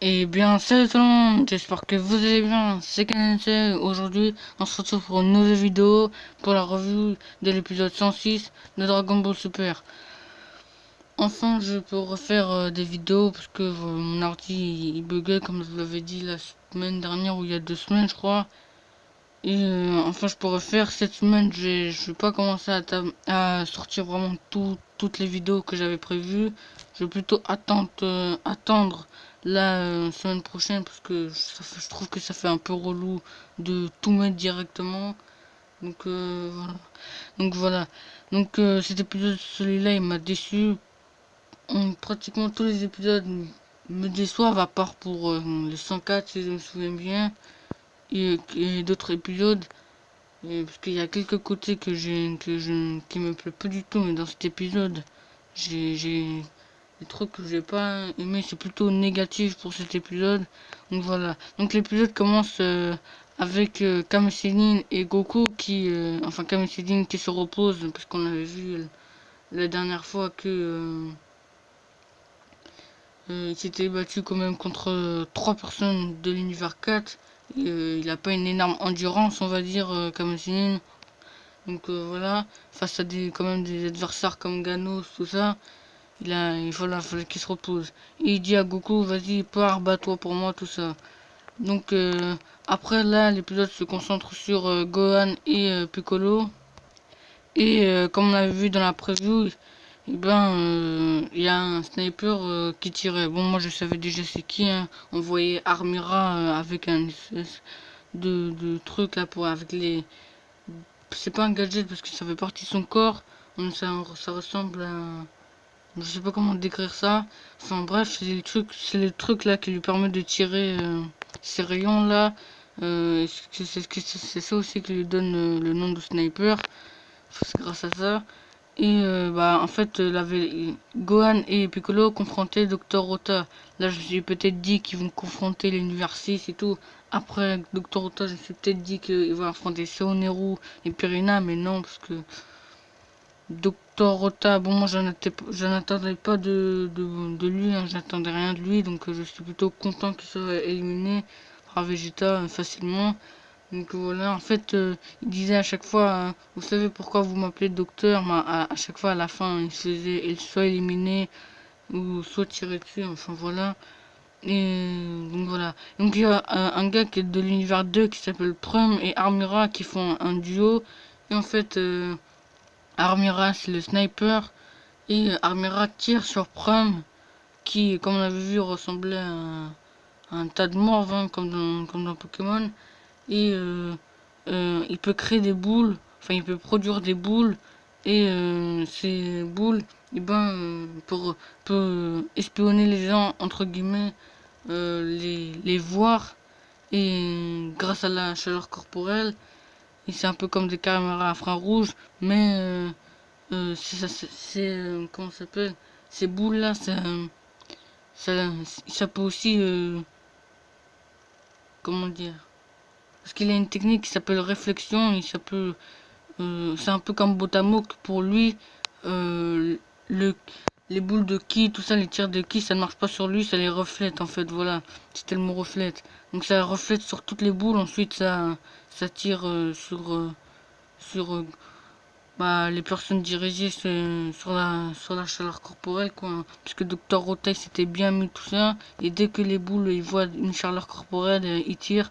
Eh bien, salut tout le monde, j'espère que vous allez bien, c'est KNC. Aujourd'hui, on se retrouve pour une nouvelle vidéo pour la revue de l'épisode 106 de Dragon Ball Super. Enfin, je peux refaire des vidéos parce que mon ordi il buguait comme je vous l'avais dit la semaine dernière ou il y a 2 semaines, je crois. Et enfin, je pourrais faire cette semaine. Je vais pas commencer à sortir vraiment toutes les vidéos que j'avais prévues. Je vais plutôt attendre la semaine prochaine parce que je trouve que ça fait un peu relou de tout mettre directement. Donc voilà. Donc voilà. Donc cet épisode, celui-là, il m'a déçu. Pratiquement tous les épisodes me déçoivent à part pour le 104 si je me souviens bien et d'autres épisodes. Parce qu'il y a quelques côtés qui me plaît pas du tout, mais dans cet épisode, j'ai des trucs que j'ai pas aimé, c'est plutôt négatif pour cet épisode. Donc voilà. Donc l'épisode commence avec Kame Sennin et Goku enfin Kame Sennin qui se repose parce qu'on avait vu la dernière fois que il s'était battu quand même contre 3 personnes de l'univers 4. Et, il a pas une énorme endurance, on va dire, Kame Sennin. Donc voilà, face à quand même des adversaires comme Ganos, tout ça, voilà, fallait qu'il se repose. Et il dit à Goku, vas-y, pars, bats-toi pour moi, tout ça. Donc après là, l'épisode se concentre sur Gohan et Piccolo. Et comme on l'avait vu dans la preview, eh ben, il y a un sniper qui tirait. Bon, moi je savais déjà c'est qui, hein. On voyait Armira avec un espèce de truc là avec les, c'est pas un gadget parce que ça fait partie de son corps. Ça ressemble à, je sais pas comment décrire ça. Enfin bref, c'est les trucs là qui lui permettent de tirer ces rayons là. C'est ça aussi qui lui donne le nom de sniper. C'est grâce à ça. Et bah en fait, Gohan et Piccolo confrontaient Dr. Rota. Là, je me suis peut-être dit qu'ils vont confronter l'univers 6 et tout. Après Dr. Rota, je me suis peut-être dit qu'ils vont affronter Seoneru et Purina, mais non, parce que Dr. Rota, bon, moi j'en attendais pas de lui, hein, j'attendais rien de lui, donc je suis plutôt content qu'il soit éliminé par Vegeta facilement. Donc voilà, en fait, il disait à chaque fois, vous savez pourquoi vous m'appelez docteur, mais à chaque fois à la fin, il soit éliminé ou soit tiré dessus, enfin voilà. Et donc voilà. Donc il y a un gars qui est de l'univers 2 qui s'appelle Prum et Armira qui font un duo. Et en fait, Armira c'est le sniper et Armira tire sur Prum qui, comme on avait vu, ressemblait à un tas de morts, hein, comme dans Pokémon. Et il peut créer des boules, enfin il peut produire des boules et ces boules, eh ben, peut espionner les gens, entre guillemets, les voir et grâce à la chaleur corporelle. Et c'est un peu comme des caméras à infrarouges, mais comment ça s'appelle, ces boules là, ça, ça peut aussi, comment dire, parce qu'il a une technique qui s'appelle réflexion et ça peut, c'est un peu comme Botamok pour lui. euh, le, les boules de ki, tout ça, les tirs de ki, ça ne marche pas sur lui, ça les reflète en fait, voilà. C'était le mot reflète. Donc ça reflète sur toutes les boules, ensuite ça tire sur bah, les personnes dirigées sur la chaleur corporelle, quoi. Puisque Dr. Rotei s'était bien mis tout ça, et dès que les boules ils voient une chaleur corporelle, ils tirent.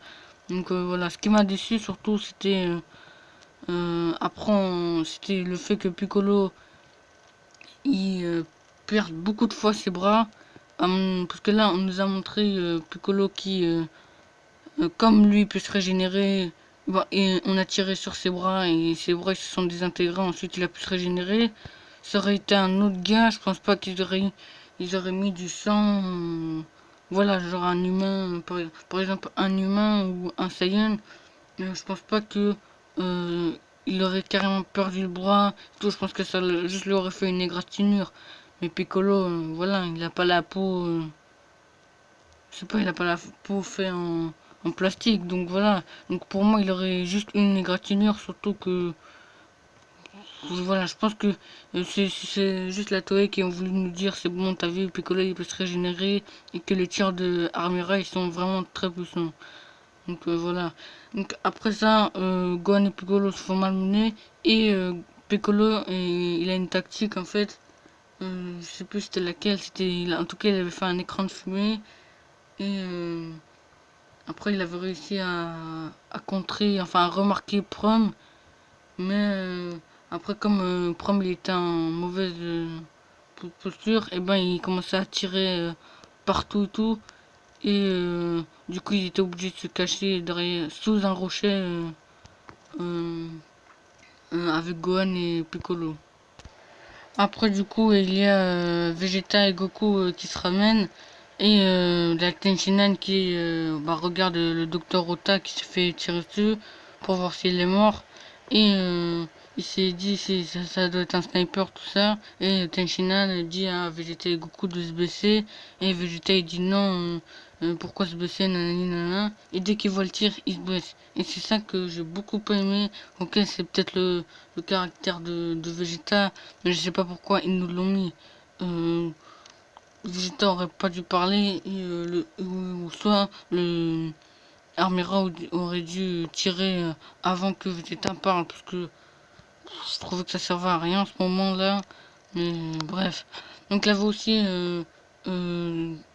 Donc voilà, ce qui m'a déçu surtout, c'était le fait que Piccolo il perd beaucoup de fois ses bras. Parce que là, on nous a montré Piccolo comme lui, peut se régénérer. Bah, et on a tiré sur ses bras et ses bras ils se sont désintégrés. Ensuite, il a pu se régénérer. Ça aurait été un autre gars. Je pense pas ils auraient mis du sang. Voilà, genre un humain, par exemple un humain ou un Saiyan. Je pense pas que euh, il aurait carrément perdu le bras. Tout, je pense que juste lui aurait fait une égratignure. Mais Piccolo, voilà, il a pas la peau. Je sais pas, il a pas la peau fait en plastique. Donc voilà. Donc pour moi, il aurait juste une égratignure. Surtout que voilà, je pense que c'est juste la Toei qui ont voulu nous dire c'est bon, t'as vu, Piccolo il peut se régénérer et que les tirs de Armera ils sont vraiment très puissants. Donc voilà. Donc après ça, Gohan et Piccolo se font malmener et Piccolo il a une tactique en fait. Je sais plus c'était laquelle, en tout cas il avait fait un écran de fumée et après il avait réussi à contrer, enfin à remarquer Prom, mais après comme Prom il était en mauvaise posture, et ben il commençait à tirer partout et tout. Et du coup, ils étaient obligés de se cacher derrière, sous un rocher euh, avec Gohan et Piccolo. Après, du coup, il y a Vegeta et Goku qui se ramènent. Et la Tenshinhan qui regarde le docteur Ota qui se fait tirer dessus pour voir s'il est mort. Et il s'est dit ça doit être un sniper tout ça. Et Tenshinhan dit à Vegeta et Goku de se baisser. Et Vegeta il dit non, pourquoi se baisser, nanani nanana. Et dès qu'il voit le tir, il se baisse. Et c'est ça que j'ai beaucoup aimé. Ok, c'est peut-être le caractère de Vegeta, mais je sais pas pourquoi ils nous l'ont mis. Vegeta aurait pas dû parler et ou soit le Armera aurait dû tirer avant que Vegeta parle parce que je trouvais que ça servait à rien en ce moment-là. Mais bref. Donc là, il y avait aussi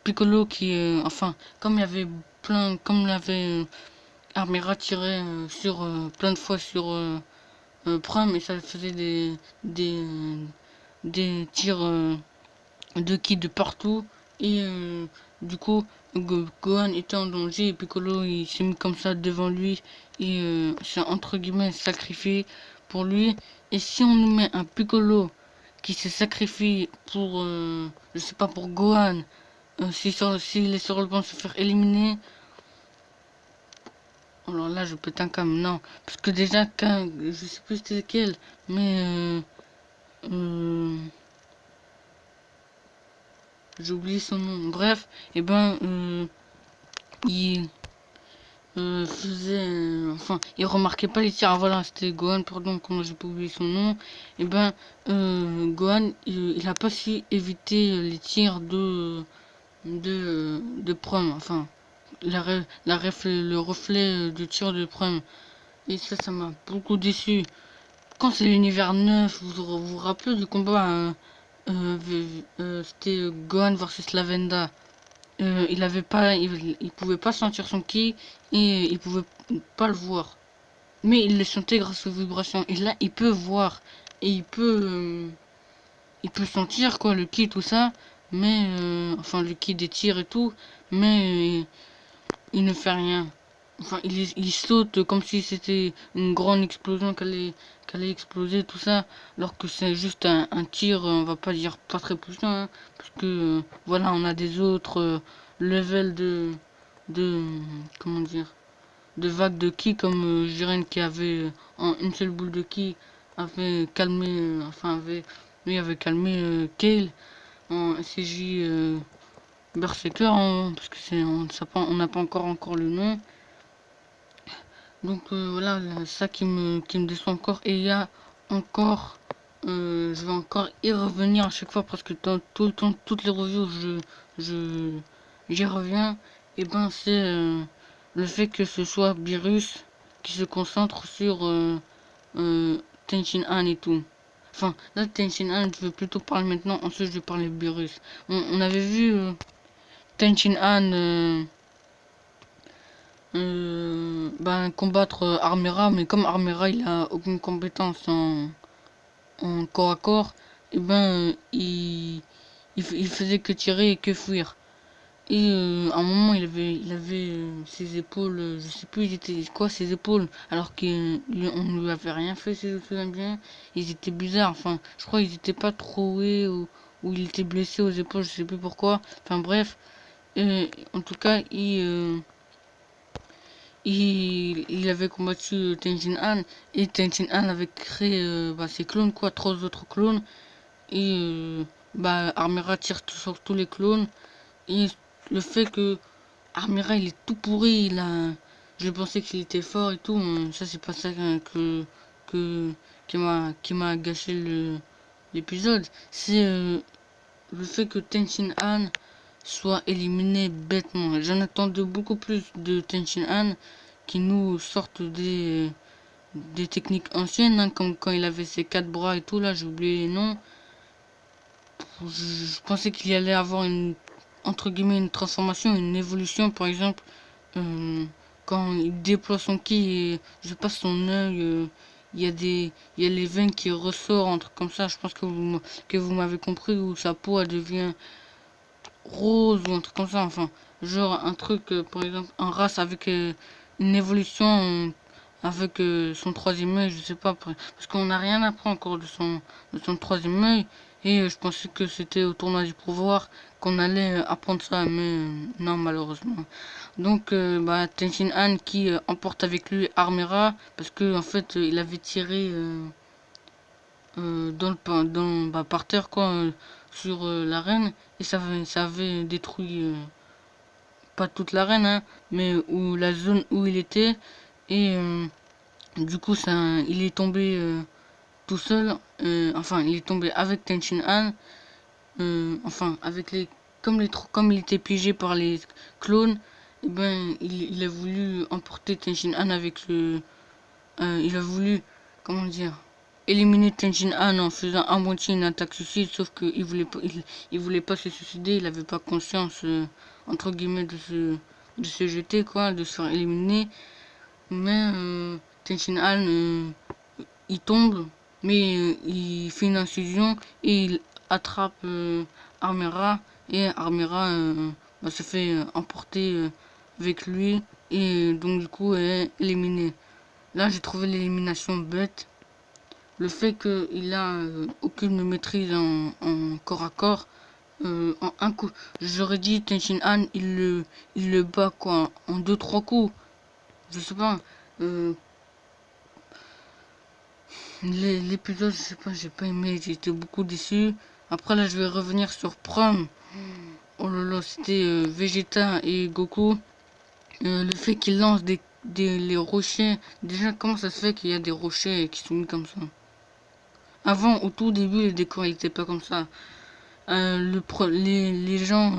Piccolo qui, enfin, comme il y avait comme il avait Armera tiré sur plein de fois sur Prom et ça faisait des tirs de ki de partout et du coup Gohan était en danger et Piccolo il s'est mis comme ça devant lui et c'est entre guillemets sacrifié pour lui. Et si on nous met un Piccolo qui se sacrifie pour je sais pas, pour Gohan, s'il est sur le point de se faire éliminer, alors là je pète un câble. Non, parce que déjà je sais plus c'était lequel, mais euh, j'ai oublié son nom. Bref, et ben il faisait, enfin, il remarquait pas les tirs. Ah, voilà, c'était Gohan, pardon, comment j'ai pas oublié son nom. Et ben Gohan, il a pas su éviter les tirs de Prom, enfin, le reflet de tir de Prom. Et ça m'a beaucoup déçu. Quand c'est l'univers 9, vous rappelez du combat, c'était Gohan versus Lavenda. Il avait pas, il pouvait pas sentir son ki et il pouvait pas le voir. Mais il le sentait grâce aux vibrations. Et là, il peut voir et il peut sentir quoi, le ki tout ça. Mais enfin le ki des tirs et tout. Mais il ne fait rien. Enfin, il saute comme si c'était une grande explosion qu'elle allait exploser, tout ça. Alors que c'est juste un tir, on va pas dire pas très puissant, hein, parce que voilà, on a des autres levels de, comment dire, de vagues de ki, comme Jiren qui avait en une seule boule de ki, avait calmé, enfin, lui avait calmé Kale en SCJ Berserker, hein, parce que on n'a pas encore le nom. Donc voilà, ça qui me déçoit encore. Et il y a encore, je vais encore y revenir à chaque fois parce que dans tout le temps, toutes les reviews, j'y reviens. Et ben c'est le fait que ce soit Beerus qui se concentre sur Tenshinhan et tout. Enfin, là Tenshinhan, je veux plutôt parler maintenant. Ensuite, je vais parler de Beerus. On avait vu Tenshinhan combattre Armera, mais comme Armera il a aucune compétence en corps à corps, et il faisait que tirer et que fuir. Et à un moment il avait ses épaules, je sais plus ils étaient quoi ses épaules, alors qu'on lui avait rien fait si je me souviens bien. Ils étaient bizarres, enfin je crois qu'ils étaient pas troués ou il était blessé aux épaules, je sais plus pourquoi. Enfin bref, en tout cas il avait combattu Tenshinhan et Tenshinhan avait créé ses clones, quoi, trois autres clones. Et Armera tire sur tous les clones. Et le fait que Armera il est tout pourri, je pensais qu'il était fort et tout, mais ça c'est pas ça que qui m'a gâché l'épisode. C'est le fait que Tenshin Han soit éliminé bêtement. J'en attendais beaucoup plus de Tenshin Han qui nous sortent des techniques anciennes, hein, comme quand il avait ses 4 bras et tout, là, j'ai oublié les noms. Je pensais qu'il y allait avoir entre guillemets, une transformation, une évolution, par exemple, euh, quand il déploie son ki et je sais pas, son œil, il y a les veines qui ressortent, un truc comme ça, je pense que vous m'avez compris, où sa peau, elle devient rose ou un truc comme ça, enfin, genre un truc, par exemple, un race avec une évolution avec son troisième œil, je sais pas, parce qu'on n'a rien appris encore de son troisième œil, et je pensais que c'était au tournoi du pouvoir qu'on allait apprendre ça, mais non, malheureusement. Donc, bah, Tenshin Han qui emporte avec lui Armera, parce que en fait, il avait tiré par terre, quoi, sur l'arène, et ça avait détruit pas toute l'arène, hein, mais où la zone où il était, et du coup, il est tombé tout seul, enfin, il est tombé avec Tenshin Han, enfin, comme il était piégé par les clones, et ben, il a voulu emporter Tenshin Han avec il a voulu, comment dire, éliminer Tenshin Han en faisant à moitié une attaque suicide, sauf qu'il il voulait pas se suicider, il avait pas conscience, entre guillemets, de se jeter, quoi, de se faire éliminer. Mais Tenshin Han, il tombe, mais il fait une incision et il attrape Armera, et Armera bah, se fait emporter avec lui, et donc du coup elle est éliminée. Là, j'ai trouvé l'élimination bête. Le fait qu'il a aucune maîtrise en corps à corps, en un coup, j'aurais dit Tenshin Han, il le bat quoi, en deux trois coups. Je sais pas. euh, L'épisode, je sais pas, j'ai pas aimé, j'ai été beaucoup déçu. Après là, je vais revenir sur Prom. Oh là là, c'était Vegeta et Goku. Le fait qu'ils lancent les rochers. Déjà, comment ça se fait qu'il y a des rochers qui sont mis comme ça? Avant, au tout début, les décors n'étaient pas comme ça. Les gens,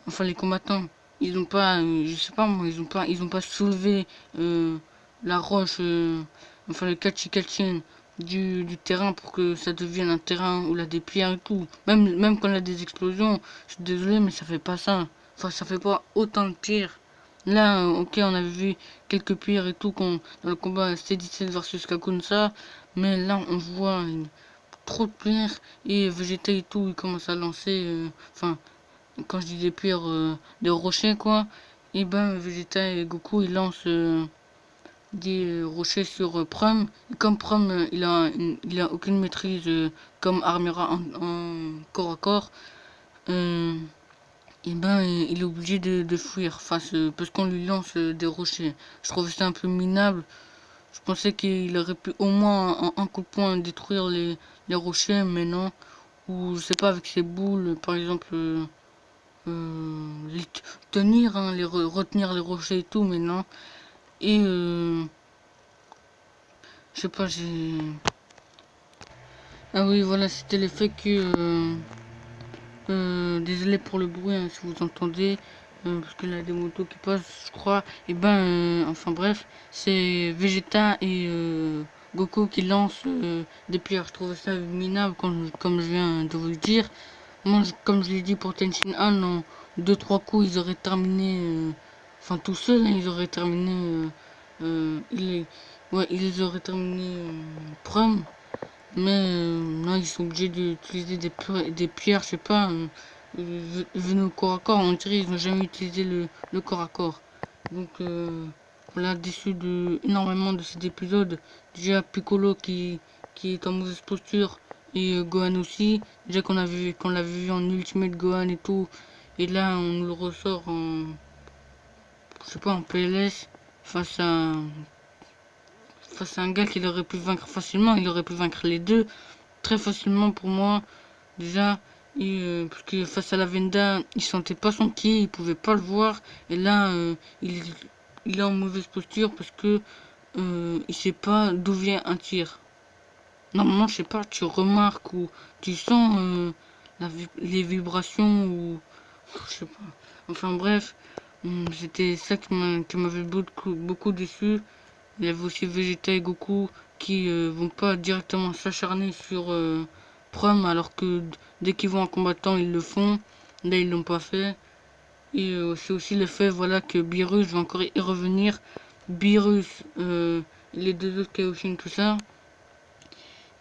enfin les combattants, ils ont pas, je sais pas moi, ils ont pas soulevé la roche, enfin le Kachikachin du terrain pour que ça devienne un terrain où il y a des pierres et tout. Même quand il y a des explosions, je suis désolé, mais ça fait pas ça. Enfin, ça fait pas autant de pierres. Là, ok, on avait vu quelques pierres et tout dans le combat C17 versus Kakunsa, mais là, on voit trop de pierres, et Vegeta et tout, il commence à lancer, enfin, quand je dis des pierres, des rochers, quoi, et ben Vegeta et Goku, ils lancent des rochers sur Prom, et comme Prom, il a aucune maîtrise, comme Armera en corps à corps, et ben il est obligé de fuir face, parce qu'on lui lance des rochers. Je trouvais ça un peu minable. Je pensais qu'il aurait pu au moins en un coup de poing détruire les rochers, mais non. Ou je sais pas, avec ses boules, par exemple, les tenir, hein, retenir les rochers et tout, mais non. Et je sais pas, j'ai... Ah oui, voilà, c'était l'effet que... désolé pour le bruit, hein, si vous entendez, parce qu'il y a des motos qui passent, je crois. Et ben, enfin bref, c'est Vegeta et Goku qui lancent des pierres. Je trouve ça minable, comme je viens de vous le dire. Moi, comme je l'ai dit pour Tenshin Han, en deux trois coups, ils auraient terminé, enfin tout seuls, hein, ils auraient terminé, ouais, ils auraient terminé Prom. Mais là, ils sont obligés d'utiliser des pierres, je sais pas, venus au corps à corps. On dirait qu'ils n'ont jamais utilisé le corps à corps. Donc voilà, déçu énormément de cet épisode. Déjà Piccolo qui est en mauvaise posture, et Gohan aussi. Déjà qu'on l'avait vu en Ultimate Gohan et tout. Et là, on nous le ressort en, je sais pas, en PLS face à un gars qu'il aurait pu vaincre facilement. Il aurait pu vaincre les deux très facilement pour moi. Déjà, parce que face à la Venda, il sentait pas son pied, il pouvait pas le voir. Et là, il est en mauvaise posture parce que il sait pas d'où vient un tir. Normalement, je sais pas, tu remarques ou tu sens les vibrations ou je sais pas. Enfin bref, c'était ça qui m'avait beaucoup déçu. Il y avait aussi Vegeta et Goku qui vont pas directement s'acharner sur Prom alors que dès qu'ils vont en combattant ils le font. Là ils l'ont pas fait. Et c'est aussi le fait voilà que Beerus va encore y revenir. Beerus, les deux autres Kaioshin, tout ça.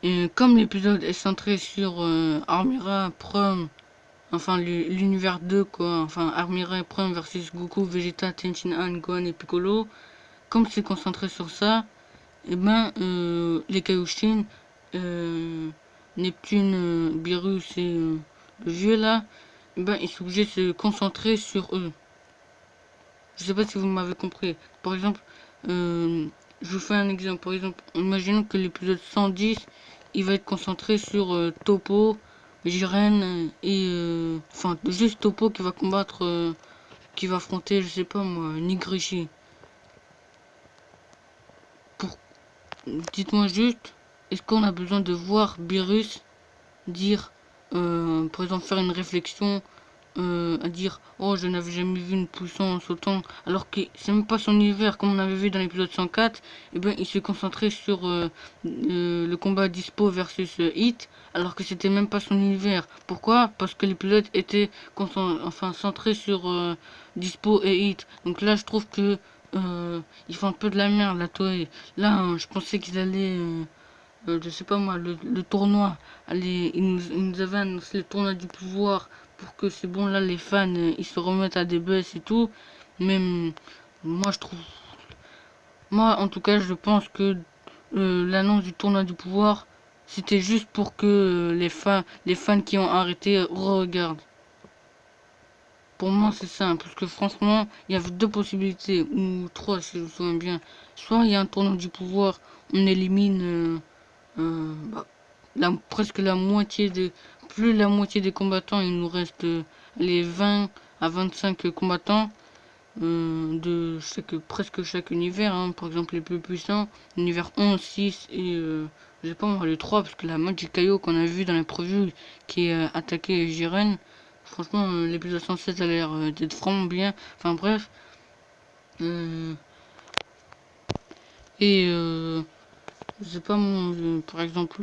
Et comme l'épisode est centré sur Armira, Prom, enfin l'univers 2 quoi, enfin Armira et Prom versus Goku, Vegeta, Tenshinhan, Gohan et Piccolo, comme c'est concentré sur ça, et ben les Kaioshin, euh, Neptune, Beerus et le vieux là, et ben ils sont obligés de se concentrer sur eux. Je sais pas si vous m'avez compris. Par exemple, je vous fais un exemple. Par exemple, imaginons que l'épisode 110, il va être concentré sur Topo, Jiren et enfin juste Topo qui va combattre, qui va affronter, je sais pas moi, Nigrishi. Pour, dites-moi juste, est-ce qu'on a besoin de voir Beerus dire, par exemple, faire une réflexion à dire oh je n'avais jamais vu une pousson en sautant alors que c'est même pas son univers comme on avait vu dans l'épisode 104 et bien il s'est concentré sur le combat Dispo versus Hit alors que c'était même pas son univers. Pourquoi? Parce que l'épisode était enfin centré sur Dispo et Hit. Donc là je trouve que ils font un peu de la merde la Toei. Là je pensais qu'ils allaient je sais pas moi, le tournoi. Allez, ils nous avaient annoncé le tournoi du pouvoir pour que c'est bon, là, les fans, ils se remettent à des buzz et tout. Mais moi, je trouve. Moi, en tout cas, je pense que l'annonce du tournoi du pouvoir, c'était juste pour que les fans qui ont arrêté regardent. Pour moi, c'est ça, parce que franchement, il y avait deux possibilités, ou trois, si je me souviens bien. Soit il y a un tournoi du pouvoir, on élimine. Bah, presque la moitié des, plus la moitié des combattants, il nous reste les 20 à 25 combattants de presque chaque univers, hein. Par exemple, les plus puissants, univers 11, 6 et je sais pas moi, les 3, parce que la Magikaio qu'on a vu dans les previews qui attaqué Jiren, franchement, l'épisode 107 a l'air d'être vraiment bien. Enfin bref, euh, et je sais pas moi, par exemple,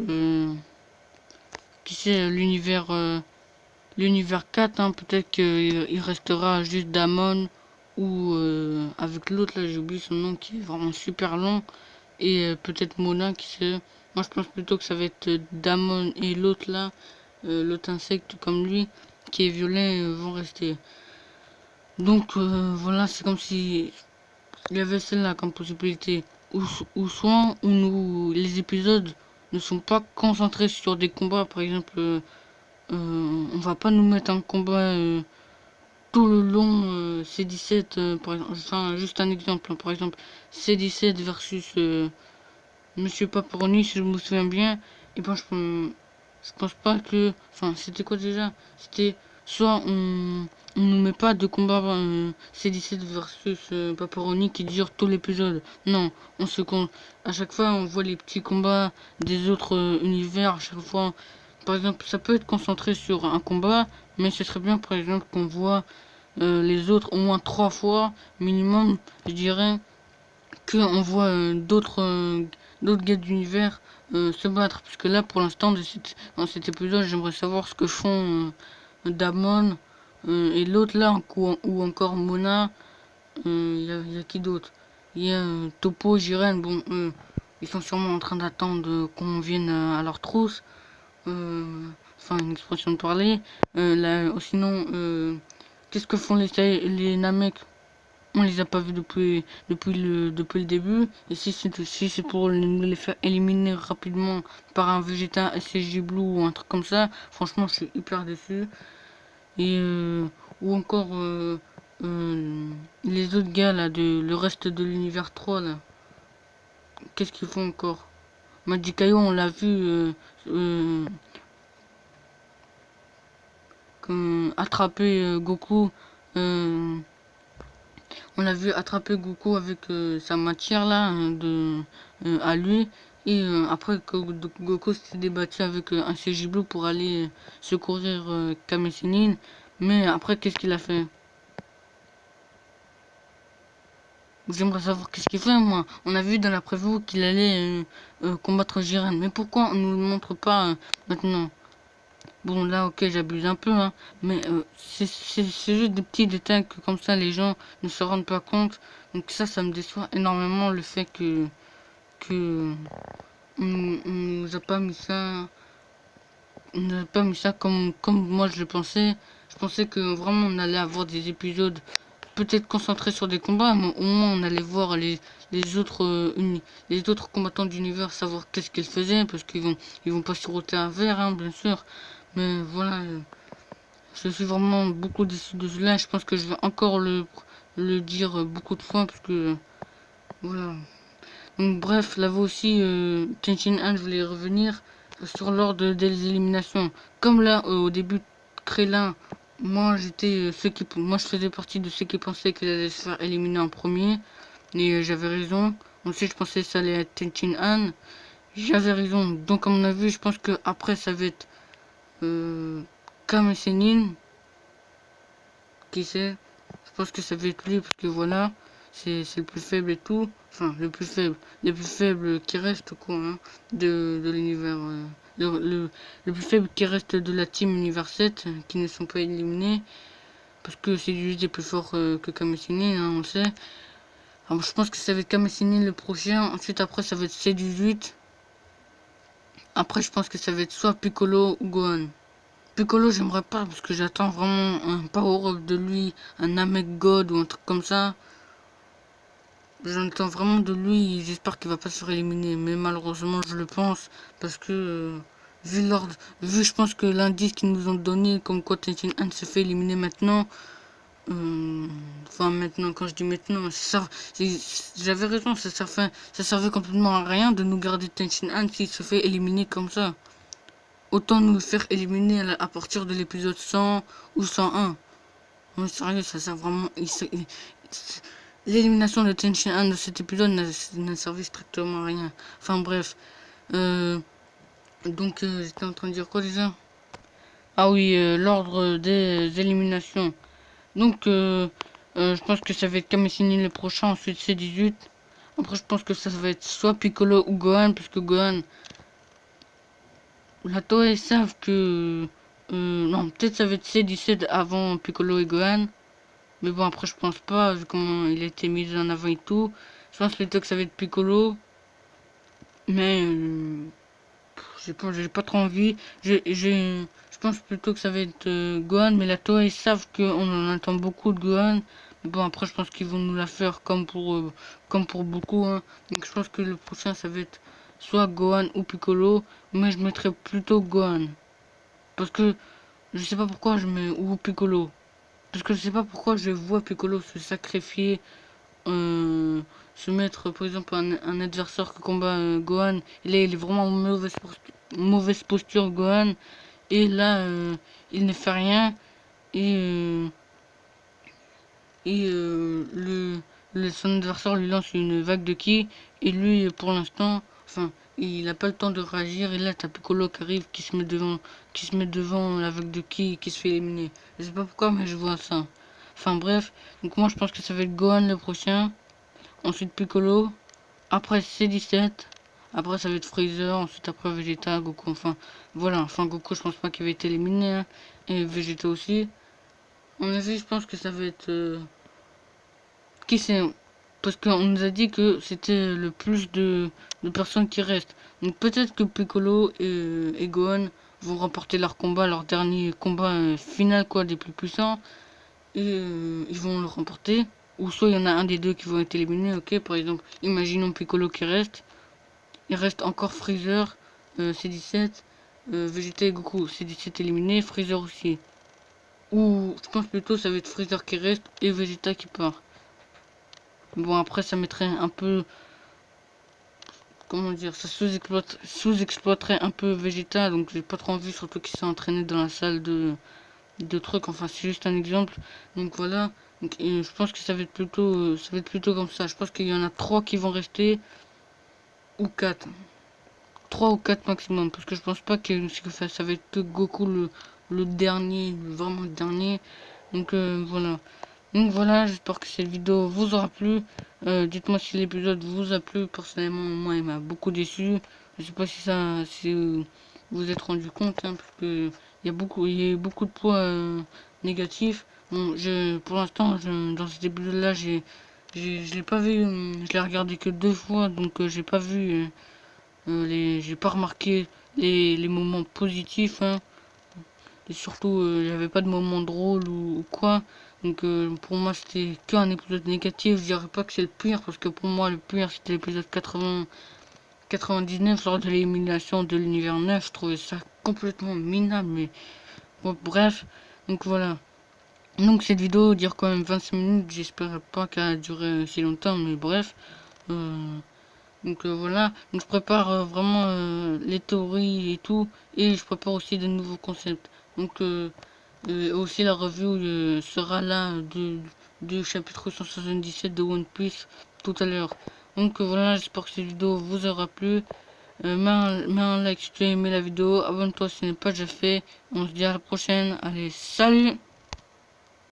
qui sait, l'univers 4, hein, peut-être qu'il restera juste Damon ou avec l'autre là, j'ai oublié son nom qui est vraiment super long. Et peut-être Mona, qui sait. Moi je pense plutôt que ça va être Damon et l'autre là, l'autre insecte comme lui, qui est violet, vont rester. Donc voilà, c'est comme si il y avait celle-là comme possibilité. Ou soit où les épisodes ne sont pas concentrés sur des combats, par exemple. On va pas nous mettre un combat tout le long C17 par exemple, enfin juste un exemple hein, par exemple C17 versus Monsieur Paparoni si je me souviens bien et ben je pense pas que enfin c'était quoi déjà c'était soit on nous met pas de combat C17 versus Paparoni qui dure tout l'épisode non on se con à chaque fois on voit les petits combats des autres univers à chaque fois par exemple, ça peut être concentré sur un combat, mais ce serait bien, par exemple, qu'on voit les autres au moins 3 fois minimum. Je dirais qu'on voit d'autres gars d'univers se battre. Parce que là, pour l'instant, dans cet épisode, j'aimerais savoir ce que font Damon et l'autre là, ou encore Mona. Il y a qui d'autre? Il y a Topo, Jiren. Bon, ils sont sûrement en train d'attendre qu'on vienne à leur trousse. Enfin une expression de parler. Sinon, qu'est-ce que font les Namek? On les a pas vus depuis le début. Et si c'est pour les faire éliminer rapidement par un Vegeta SSJ Blue ou un truc comme ça, franchement, je suis hyper déçu. Et ou encore les autres gars là, le reste de l'univers 3 là. Qu'est-ce qu'ils font encore? Madikayo, on l'a vu. Attraper Goku. euh, on l'a vu attraper Goku avec sa matière là à lui Et après, Goku s'est débattu avec un CJ Blue pour aller secourir Kame Sennin. Mais après, qu'est-ce qu'il a fait? J'aimerais savoir qu'est-ce qu'il fait, moi. On a vu dans la preview qu'il allait combattre Jiren. Mais pourquoi on nous le montre pas maintenant? Bon, là, ok, j'abuse un peu, hein. Mais c'est juste des petits détails que comme ça, les gens ne se rendent pas compte. Donc ça me déçoit énormément le fait que on nous a pas mis ça. On n'a pas mis ça comme moi je le pensais. Je pensais que vraiment on allait avoir des épisodes peut-être concentrés sur des combats, mais au moins on allait voir les autres combattants d'univers, savoir qu'est-ce qu'ils faisaient, parce ils vont pas siroter un verre, hein, bien sûr. Mais voilà, je suis vraiment beaucoup déçu de cela. Je pense que je vais encore le dire beaucoup de fois, parce que voilà. Donc bref, là aussi, Tenshin Han, je voulais revenir sur l'ordre des éliminations. Comme là, au début de Krillin, moi je faisais partie de ceux qui pensaient qu'il allait se faire éliminer en premier. Et j'avais raison. Ensuite, je pensais que ça allait être Tenshin Han. J'avais raison. Donc, à mon avis, je pense que après ça va être Kame Sennin. Qui sait? Je pense que ça va être lui, parce que voilà, c'est le plus faible et tout. Enfin, le plus faible qui reste, quoi, hein, de l'univers. Le plus faible qui reste de la team Univers 7, qui ne sont pas éliminés. Parce que c'est juste des plus forts que Kame Sennin, hein, on le sait. Alors, je pense que ça va être Kame Sennin le prochain. Ensuite, après, ça va être C18. Après, je pense que ça va être soit Piccolo ou Gohan. Piccolo, j'aimerais pas parce que j'attends vraiment un power-up de lui, un Namek God ou un truc comme ça. J'attends vraiment de lui, j'espère qu'il va pas se faire éliminer, mais malheureusement je le pense parce que vu l'ordre, vu je pense que l'indice qu'ils nous ont donné comme quoi Tenshin Han se fait éliminer maintenant, enfin maintenant quand je dis maintenant, j'avais raison, ça servait complètement à rien de nous garder Tenshin Han s'il se fait éliminer comme ça. Autant nous faire éliminer à partir de l'épisode 100 ou 101. Mais sérieux, ça sert vraiment. L'élimination de Tenshin Han de cet épisode n'a servi strictement à rien. Enfin bref. Donc j'étais en train de dire quoi déjà? Ah oui, l'ordre des éliminations. Donc je pense que ça va être Kame Sennin le prochain, ensuite C18. Après je pense que ça va être soit Piccolo ou Gohan, puisque Gohan, la Toei savent que... non, peut-être ça va être C17 avant Piccolo et Gohan. Mais bon, après, je pense pas, vu comment il a été mis en avant et tout. Je pense plutôt que ça va être Piccolo. Mais... j'ai pas trop envie. Je pense plutôt que ça va être Gohan. Mais la Toei, ils savent qu'on en attend beaucoup de Gohan. Mais bon, après, je pense qu'ils vont nous la faire comme pour beaucoup. Hein. Donc, je pense que le prochain, ça va être soit Gohan ou Piccolo. Mais je mettrais plutôt Gohan. Parce que je sais pas pourquoi je mets ou Piccolo. Parce que je sais pas pourquoi je vois Piccolo se sacrifier, se mettre par exemple un adversaire qui combat Gohan. Et là il est vraiment en mauvaise posture Gohan. Et là il ne fait rien. Et, son adversaire lui lance une vague de ki. Et lui pour l'instant, enfin il n'a pas le temps de réagir. Et là t'as Piccolo qui arrive, qui se met devant la vague de ki et qui se fait éliminer. Je sais pas pourquoi mais je vois ça. Enfin bref, donc moi je pense que ça va être Gohan le prochain. Ensuite Piccolo. Après C17. Après ça va être Freezer. Ensuite après Vegeta, Goku. Enfin voilà. Enfin Goku je pense pas qu'il va être éliminé. Hein. Et Vegeta aussi. En effet je pense que ça va être... qui c'est? Parce qu'on nous a dit que c'était le plus de personnes qui restent. Donc peut-être que Piccolo et Gohan vont remporter leur combat, leur dernier combat final quoi, des plus puissants. Et ils vont le remporter. Ou soit il y en a un des deux qui vont être éliminés, ok. Par exemple, imaginons Piccolo qui reste. Il reste encore Freezer, C17, Vegeta et Goku. C17 éliminé, Freezer aussi. Ou je pense plutôt ça va être Freezer qui reste et Vegeta qui part. Bon après ça mettrait un peu... Comment dire, ça sous-exploiterait un peu Vegeta, donc j'ai pas trop envie, surtout qu'il s'est entraîné dans la salle de trucs, enfin c'est juste un exemple. Donc voilà, donc, je pense que ça va être plutôt comme ça. Je pense qu'il y en a 3 qui vont rester, ou 4. 3 ou 4 maximum, parce que je pense pas que ça va être que Goku le dernier, vraiment le dernier. Donc voilà. Donc voilà, j'espère que cette vidéo vous aura plu. Dites-moi si l'épisode vous a plu. Personnellement, moi, il m'a beaucoup déçu. Je sais pas si vous vous êtes rendu compte, hein, parce que il y a eu beaucoup de points négatifs. Bon, pour l'instant, dans cet épisode-là, je l'ai pas vu. Je l'ai regardé que 2 fois, donc j'ai pas vu j'ai pas remarqué les moments positifs, hein. Et surtout, il n'y avait pas de moment drôle ou quoi. Donc pour moi, c'était qu'un épisode négatif. Je dirais pas que c'est le pire, parce que pour moi, le pire, c'était l'épisode 99 lors de l'élimination de l'univers 9. Je trouvais ça complètement minable, mais bon, bref. Donc voilà. Donc cette vidéo dure quand même 25 minutes. J'espère pas qu'elle a duré si longtemps, mais bref. Euh, donc voilà, donc je prépare vraiment les théories et tout, et je prépare aussi de nouveaux concepts. Donc aussi la review sera là du chapitre 177 de One Piece tout à l'heure. Donc voilà, j'espère que cette vidéo vous aura plu. Mets un like si tu as aimé la vidéo, abonne-toi si ce n'est pas déjà fait. On se dit à la prochaine. Allez, salut!